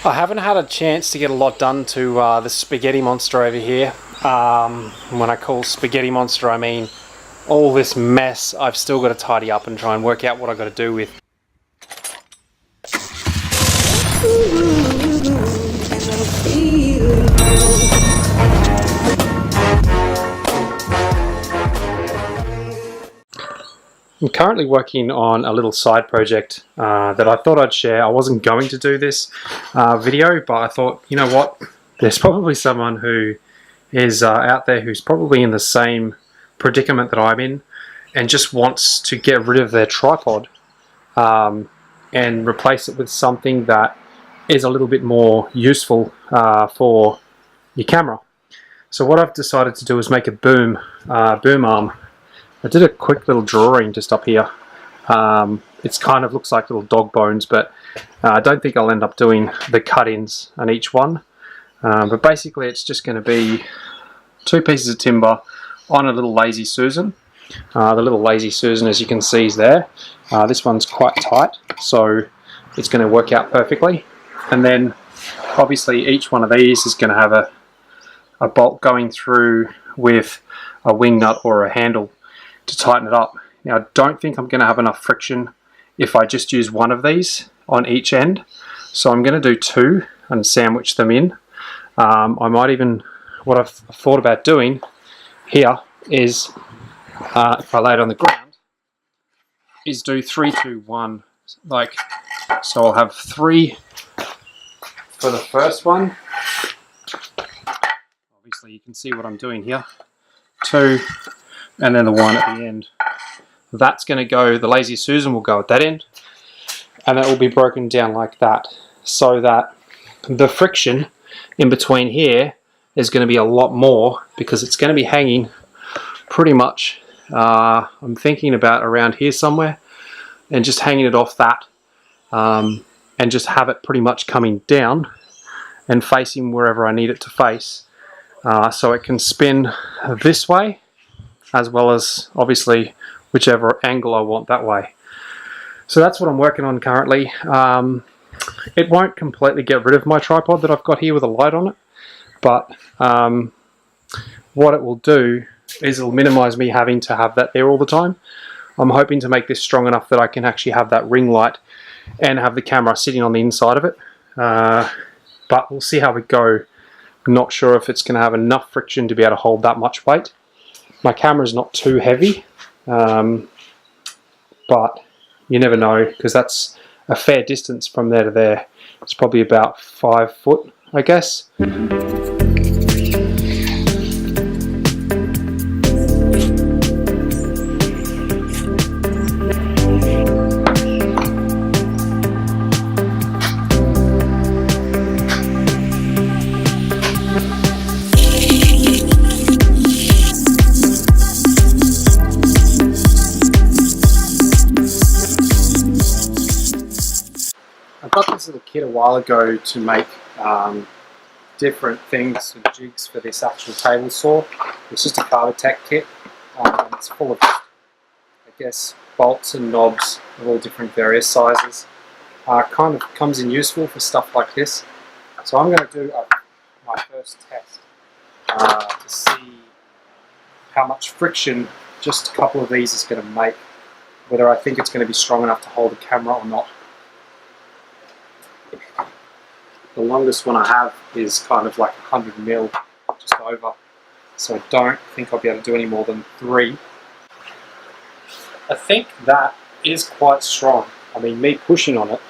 I haven't had a chance to get a lot done to the spaghetti monster over here. When I call spaghetti monster, I mean all this mess I've still got to tidy up and try and work out what I've got to do with. I'm currently working on a little side project that I thought I'd share. I wasn't going to do this video, but I thought, you know what, there's probably someone who is out there who's probably in the same predicament that I'm in and just wants to get rid of their tripod and replace it with something that is a little bit more useful for your camera. So what I've decided to do is make a boom arm. I did a quick little drawing just up here. It's kind of looks like little dog bones, but I don't think I'll end up doing the cut-ins on each one. But basically it's just going to be two pieces of timber on a little Lazy Susan. The little Lazy Susan, as you can see, is there. This one's quite tight, so it's going to work out perfectly. And then obviously each one of these is going to have a bolt going through with a wing nut or a handle to tighten it up. Now I don't think I'm going to have enough friction if I just use one of these on each end, so I'm going to do two and sandwich them in. I might even, what I've thought about doing here is, if I lay it on the ground, is do 3, 2, 1, like, so I'll have 3 for the first one. Obviously you can see what I'm doing here. 2, and then the 1 at the end. That's going to go, the Lazy Susan will go at that end, and that will be broken down like that, so that the friction in between here is going to be a lot more, because it's going to be hanging pretty much, I'm thinking about around here somewhere, and just hanging it off that, and just have it pretty much coming down and facing wherever I need it to face, so it can spin this way, as well as obviously whichever angle I want that way. So that's what I'm working on currently. It won't completely get rid of my tripod that I've got here with a light on it, but what it will do is it'll minimize me having to have that there all the time. I'm hoping to make this strong enough that I can actually have that ring light and have the camera sitting on the inside of it, but we'll see how we go. Not sure if it's going to have enough friction to be able to hold that much weight. My camera's not too heavy, but you never know, because that's a fair distance from there to there. It's probably about 5 foot, I guess. I got this little kit a while ago to make different things and jigs for this actual table saw. It's just a Carbotech kit. It's full of, I guess, bolts and knobs of all different various sizes. Kind of comes in useful for stuff like this. So I'm going to do my first test to see how much friction just a couple of these is going to make, whether I think it's going to be strong enough to hold the camera or not. The longest one I have is kind of like 100 mil, just over, so I don't think I'll be able to do any more than 3. I think that is quite strong. I mean, me pushing on it,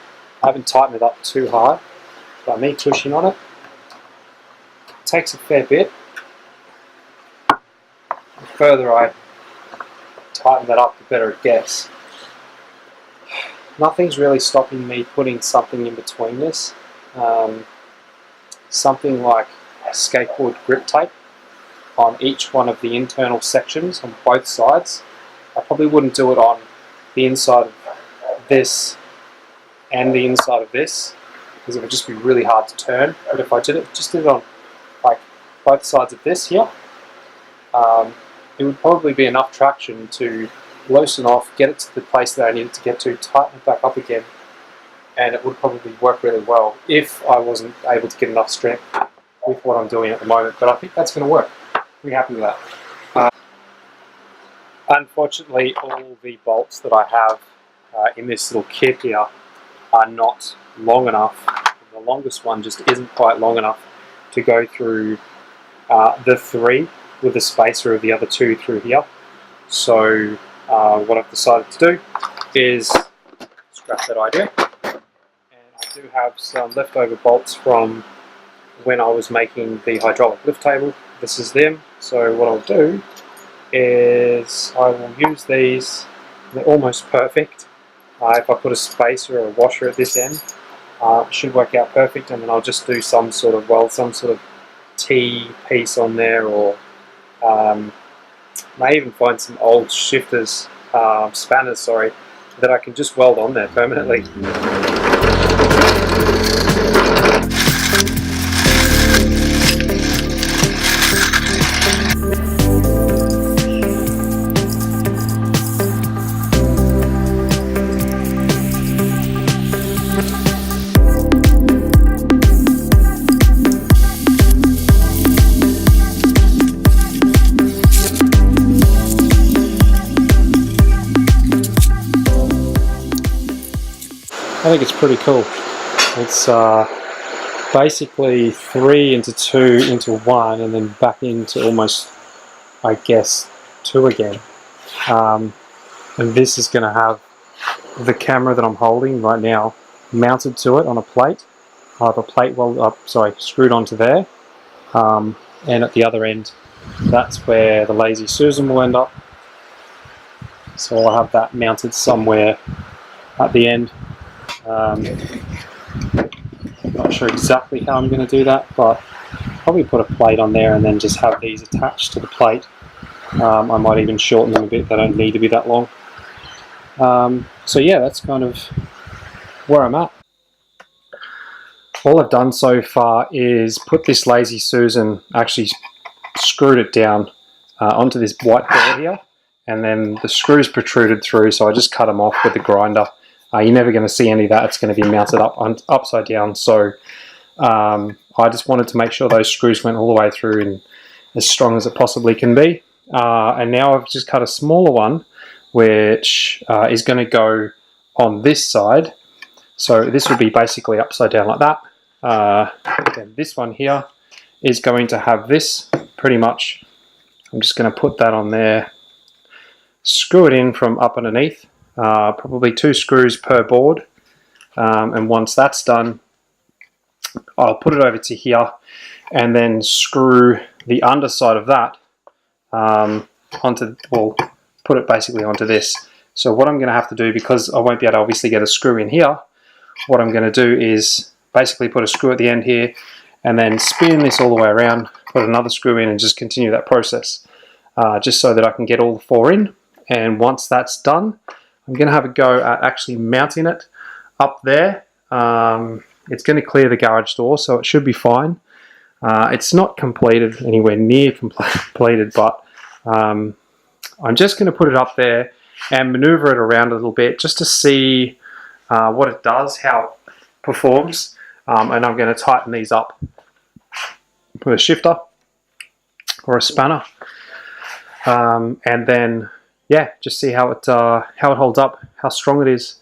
I haven't tightened it up too hard, but me pushing on it, takes a fair bit. The further I tighten that up, the better it gets. Nothing's really stopping me putting something in between this. Something like skateboard grip tape on each one of the internal sections on both sides. I probably wouldn't do it on the inside of this and the inside of this, because it would just be really hard to turn. But if I did it on like both sides of this here, it would probably be enough traction to loosen off, get it to the place that I need it to get to, tighten it back up again, and it would probably work really well if I wasn't able to get enough strength with what I'm doing at the moment. But I think that's going to work. Pretty happy with that. Unfortunately, all the bolts that I have in this little kit here are not long enough. The longest one just isn't quite long enough to go through the 3 with the spacer of the other 2 through here. So what I've decided to do is scrap that idea. And I do have some leftover bolts from when I was making the hydraulic lift table. This is them. So what I'll do is I will use these. They're almost perfect. If I put a spacer or a washer at this end, it should work out perfect, and then I'll just do some sort of T piece on there, or may even find some old shifters, spanners, sorry, that I can just weld on there permanently. I think it's pretty cool. It's basically 3 into 2 into 1, and then back into almost, I guess, 2 again. And this is going to have the camera that I'm holding right now mounted to it on a plate. I have a plate screwed onto there, and at the other end, that's where the Lazy Susan will end up. So I'll have that mounted somewhere at the end. Not sure exactly how I'm going to do that, but probably put a plate on there and then just have these attached to the plate. I might even shorten them a bit. They don't need to be that long. So yeah, that's kind of where I'm at. All I've done so far is put this Lazy Susan, actually screwed it down onto this white board here, and then the screws protruded through, so I just cut them off with the grinder. You're never going to see any of that. It's going to be mounted up upside down. So I just wanted to make sure those screws went all the way through and as strong as it possibly can be. And now I've just cut a smaller one, which is going to go on this side. So this would be basically upside down like that. And this one here is going to have this pretty much. I'm just going to put that on there, screw it in from up underneath. Probably 2 screws per board, and once that's done, I'll put it over to here and then screw the underside of that put it basically onto this. So what I'm going to have to do, because I won't be able to obviously get a screw in here, what I'm going to do is basically put a screw at the end here and then spin this all the way around, put another screw in, and just continue that process, just so that I can get all the 4 in. And once that's done, I'm going to have a go at actually mounting it up there. It's going to clear the garage door, so it should be fine. It's not completed, anywhere near completed, but I'm just going to put it up there and maneuver it around a little bit just to see what it does, how it performs. And I'm going to tighten these up with a shifter or a spanner. And then yeah, just see how it holds up, how strong it is,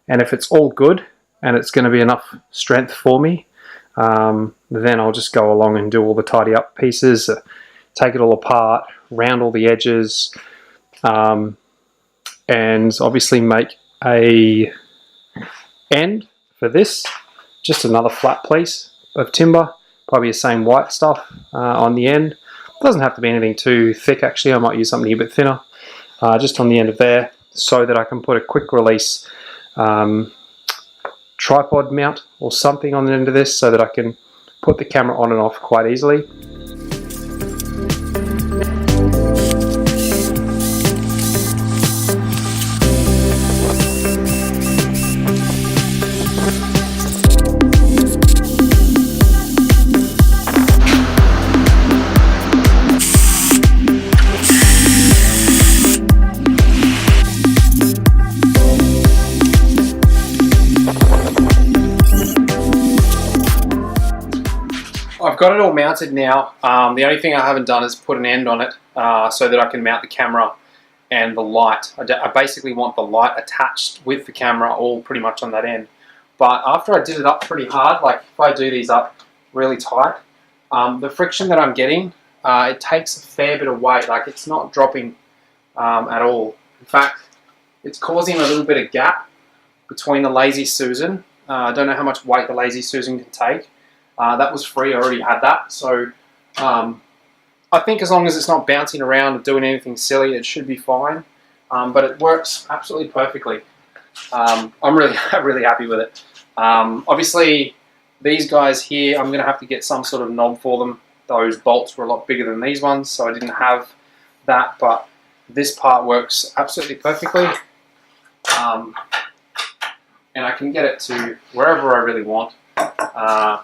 and if it's all good and it's going to be enough strength for me, then I'll just go along and do all the tidy up pieces, take it all apart, round all the edges, and obviously make a end for this. Just another flat piece of timber, probably the same white stuff on the end. It doesn't have to be anything too thick actually. I might use something a bit thinner. Just on the end of there, so that I can put a quick release tripod mount or something on the end of this, so that I can put the camera on and off quite easily. I've got it all mounted now. The only thing I haven't done is put an end on it so that I can mount the camera and the light. I basically want the light attached with the camera all pretty much on that end. But after I did it up pretty hard, like if I do these up really tight, the friction that I'm getting, it takes a fair bit of weight. Like it's not dropping at all. In fact, it's causing a little bit of gap between the Lazy Susan. I don't know how much weight the Lazy Susan can take. That was free, I already had that. So I think as long as it's not bouncing around or doing anything silly, it should be fine. But it works absolutely perfectly. I'm really happy with it. Obviously, these guys here, I'm going to have to get some sort of knob for them. Those bolts were a lot bigger than these ones, so I didn't have that, but this part works absolutely perfectly. And I can get it to wherever I really want and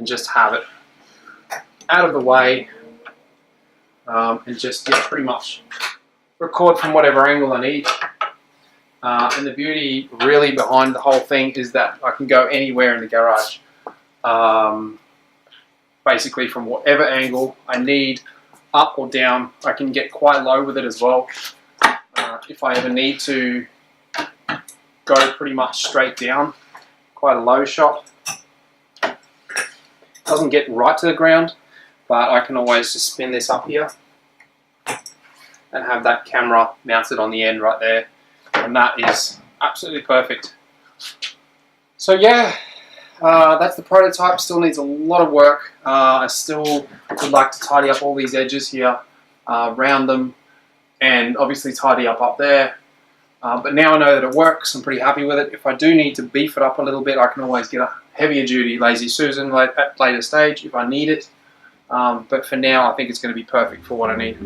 just have it out of the way and just pretty much record from whatever angle I need. And the beauty really behind the whole thing is that I can go anywhere in the garage. Basically from whatever angle I need, up or down. I can get quite low with it as well. If I ever need to go pretty much straight down, quite a low shot. Doesn't get right to the ground, but I can always just spin this up here and have that camera mounted on the end right there. And that is absolutely perfect. So yeah, that's the prototype. Still needs a lot of work. I still would like to tidy up all these edges here, round them, and obviously tidy up there. But now I know that it works. I'm pretty happy with it. If I do need to beef it up a little bit, I can always get a heavier duty Lazy Susan at a later stage if I need it. But for now, I think it's going to be perfect for what I need.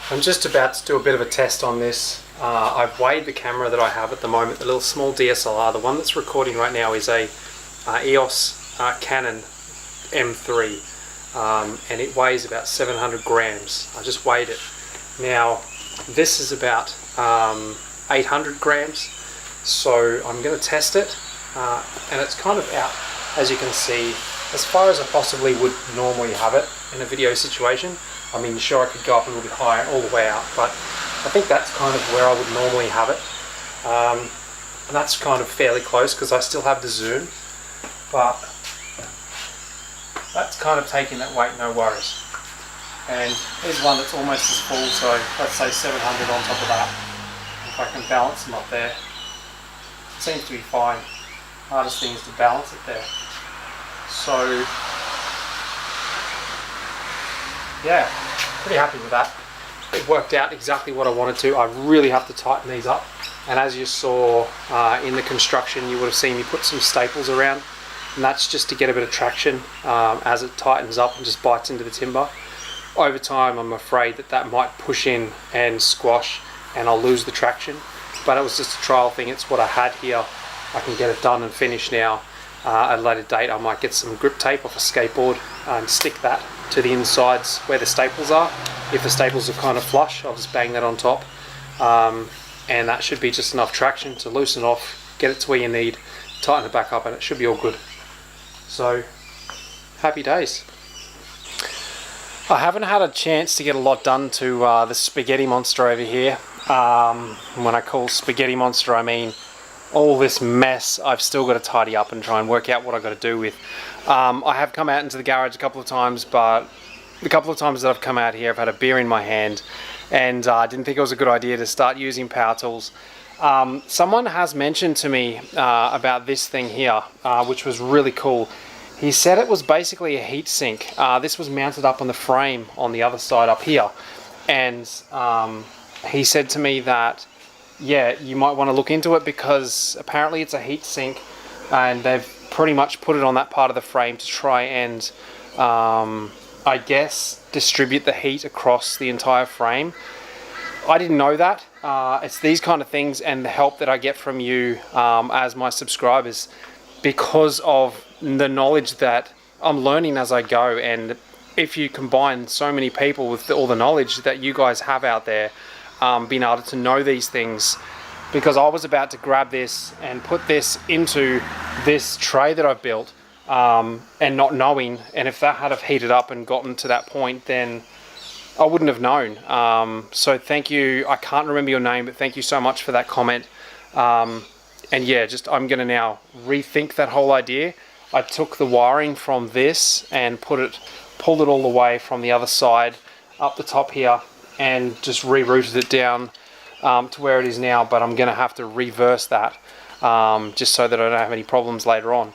I'm just about to do a bit of a test on this. I've weighed the camera that I have at the moment, the little small DSLR. The one that's recording right now is a EOS Canon M3 and it weighs about 700 grams. I just weighed it. Now this is about 800 grams, so I'm going to test it and it's kind of out, as you can see, as far as I possibly would normally have it in a video situation. I mean, sure, I could go up a little bit higher all the way out, but I think that's kind of where I would normally have it. And that's kind of fairly close because I still have the zoom, but that's kind of taking that weight, no worries. And here's one that's almost as full, so let's say 700 on top of that. If I can balance them up there, it seems to be fine. Hardest thing is to balance it there. So yeah, pretty happy with that. It worked out exactly what I wanted to. I really have to tighten these up. And as you saw in the construction, you would have seen me put some staples around and that's just to get a bit of traction as it tightens up and just bites into the timber. Over time, I'm afraid that that might push in and squash and I'll lose the traction, but it was just a trial thing. It's what I had here. I can get it done and finished now. At a later date, I might get some grip tape off a skateboard and stick that to the insides where the staples are. If the staples are kind of flush, I'll just bang that on top, and that should be just enough traction to loosen off, get it to where you need, tighten it back up, and it should be all good. So, happy days. I haven't had a chance to get a lot done to the spaghetti monster over here. When I call spaghetti monster, I mean all this mess I've still got to tidy up and try and work out what I've got to do with. I have come out into the garage a couple of times, but the couple of times that I've come out here I've had a beer in my hand, and I didn't think it was a good idea to start using power tools. Someone has mentioned to me about this thing here, which was really cool. He said it was basically a heat sink. This was mounted up on the frame on the other side up here, and he said to me that yeah, you might want to look into it because apparently it's a heat sink and they've pretty much put it on that part of the frame to try and I guess distribute the heat across the entire frame. I didn't know that. It's these kind of things and the help that I get from you as my subscribers, because of the knowledge that I'm learning as I go. And if you combine so many people with all the knowledge that you guys have out there, being able to know these things, because I was about to grab this and put this into this tray that I've built and not knowing, and if that had have heated up and gotten to that point, then I wouldn't have known. So thank you. I can't remember your name, but thank you so much for that comment. And yeah, just I'm gonna now rethink that whole idea. I took the wiring from this and pulled it all the way from the other side up the top here and just rerouted it down to where it is now, but I'm gonna have to reverse that just so that I don't have any problems later on.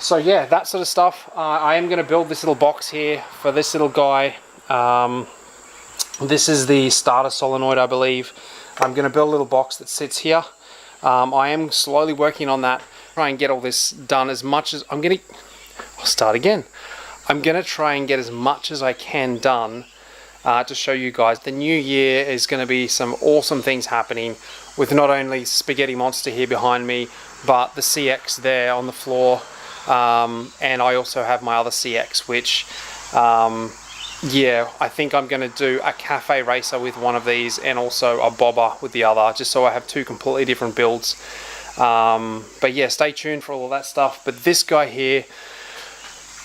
So yeah, that sort of stuff. I am gonna build this little box here for this little guy. This is the starter solenoid, I believe. I'm gonna build a little box that sits here. I am slowly working on that, try and get all this done as much as I'll start again. I'm gonna try and get as much as I can done to show you guys. The new year is going to be some awesome things happening with not only Spaghetti Monster here behind me, but the CX there on the floor, and I also have my other CX, which yeah, I think I'm going to do a cafe racer with one of these and also a bobber with the other, just so I have two completely different builds. But yeah, stay tuned for all of that stuff. But this guy here,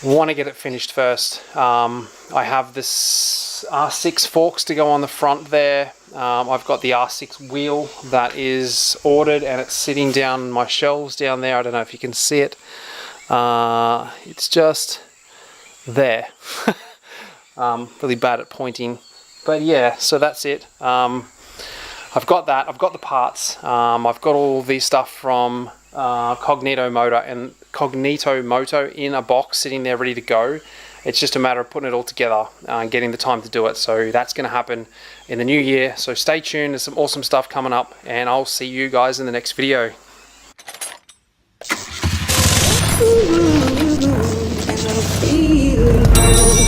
want to get it finished first. I have this R6 forks to go on the front there. I've got the R6 wheel that is ordered and it's sitting down my shelves down there. I don't know if you can see it. It's just there. Really bad at pointing, but yeah, so that's it. I've got that. I've got the parts. I've got all these stuff from Cognito Moto in a box sitting there ready to go. It's just a matter of putting it all together and getting the time to do it. So that's going to happen in the new year. So stay tuned. There's some awesome stuff coming up, and I'll see you guys in the next video. Ooh, and I'm feeling